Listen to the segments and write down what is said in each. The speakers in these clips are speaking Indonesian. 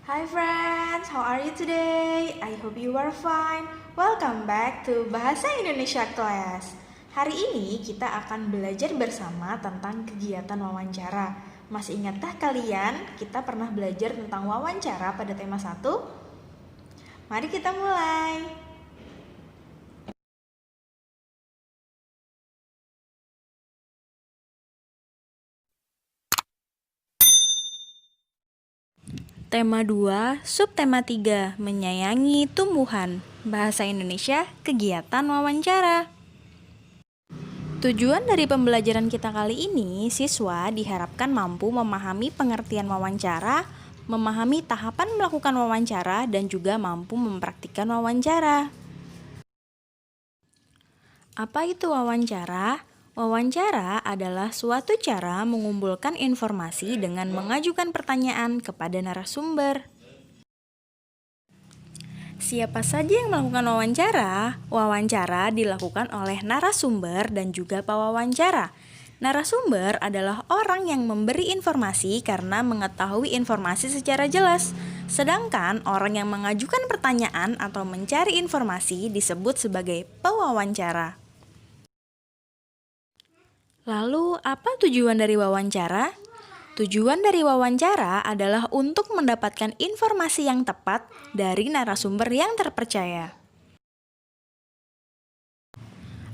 Hi friends, how are you today? I hope you are fine. Welcome back to Bahasa Indonesia Class. Hari ini kita akan belajar bersama tentang kegiatan wawancara. Masih ingatkah kalian kita pernah belajar tentang wawancara pada tema 1? Mari kita mulai. Tema 2, subtema 3, menyayangi tumbuhan. Bahasa Indonesia, kegiatan wawancara. Tujuan dari pembelajaran kita kali ini, siswa diharapkan mampu memahami pengertian wawancara, memahami tahapan melakukan wawancara, dan juga mampu mempraktikkan wawancara. Apa itu wawancara? Wawancara adalah suatu cara mengumpulkan informasi dengan mengajukan pertanyaan kepada narasumber. Siapa saja yang melakukan wawancara? Wawancara dilakukan oleh narasumber dan juga pewawancara. Narasumber adalah orang yang memberi informasi karena mengetahui informasi secara jelas. Sedangkan orang yang mengajukan pertanyaan atau mencari informasi disebut sebagai pewawancara. Lalu, apa tujuan dari wawancara? Tujuan dari wawancara adalah untuk mendapatkan informasi yang tepat dari narasumber yang terpercaya.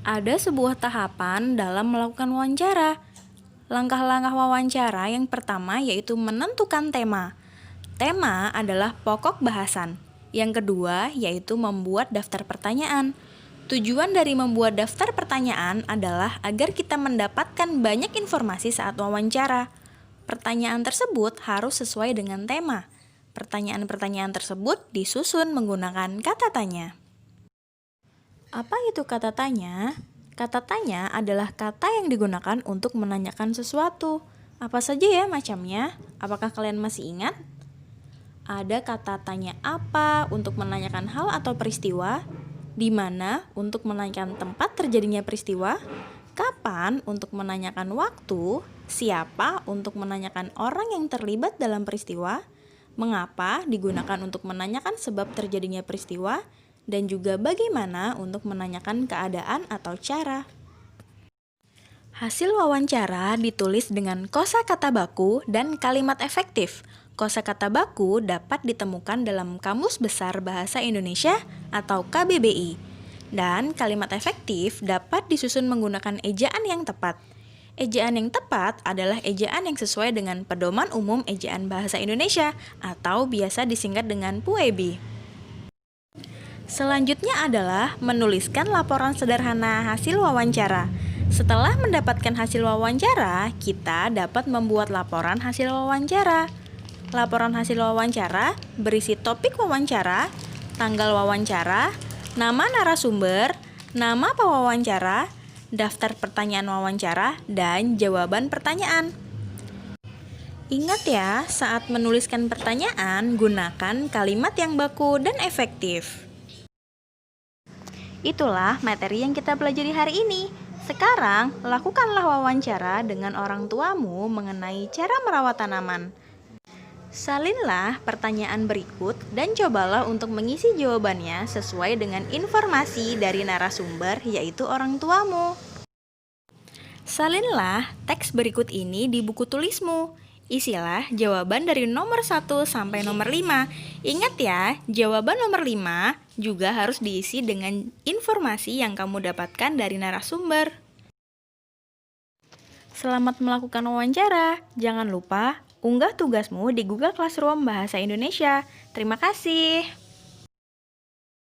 Ada sebuah tahapan dalam melakukan wawancara. Langkah-langkah wawancara yang pertama yaitu menentukan tema. Tema adalah pokok bahasan. Yang kedua yaitu membuat daftar pertanyaan. Tujuan dari membuat daftar pertanyaan adalah agar kita mendapatkan banyak informasi saat wawancara. Pertanyaan tersebut harus sesuai dengan tema. Pertanyaan-pertanyaan tersebut disusun menggunakan kata tanya. Apa itu kata tanya? Kata tanya adalah kata yang digunakan untuk menanyakan sesuatu. Apa saja ya macamnya? Apakah kalian masih ingat? Ada kata tanya apa untuk menanyakan hal atau peristiwa? Di mana untuk menanyakan tempat terjadinya peristiwa, kapan untuk menanyakan waktu, siapa untuk menanyakan orang yang terlibat dalam peristiwa, mengapa digunakan untuk menanyakan sebab terjadinya peristiwa, dan juga bagaimana untuk menanyakan keadaan atau cara. Hasil wawancara ditulis dengan kosakata baku dan kalimat efektif. Kosakata baku dapat ditemukan dalam Kamus Besar Bahasa Indonesia atau KBBI. Dan kalimat efektif dapat disusun menggunakan ejaan yang tepat. Ejaan yang tepat adalah ejaan yang sesuai dengan Pedoman Umum Ejaan Bahasa Indonesia atau biasa disingkat dengan PUEB. Selanjutnya adalah menuliskan laporan sederhana hasil wawancara. Setelah mendapatkan hasil wawancara, kita dapat membuat laporan hasil wawancara. Laporan hasil wawancara berisi topik wawancara, tanggal wawancara, nama narasumber, nama pewawancara, daftar pertanyaan wawancara, dan jawaban pertanyaan. Ingat ya, saat menuliskan pertanyaan, gunakan kalimat yang baku dan efektif. Itulah materi yang kita pelajari hari ini. Sekarang, lakukanlah wawancara dengan orang tuamu mengenai cara merawat tanaman. Salinlah pertanyaan berikut dan cobalah untuk mengisi jawabannya sesuai dengan informasi dari narasumber, yaitu orang tuamu. Salinlah teks berikut ini di buku tulismu. Isilah jawaban dari nomor 1 sampai nomor 5. Ingat ya, jawaban nomor 5 juga harus diisi dengan informasi yang kamu dapatkan dari narasumber. Selamat melakukan wawancara. Jangan lupa unggah tugasmu di Google Classroom Bahasa Indonesia. Terima kasih.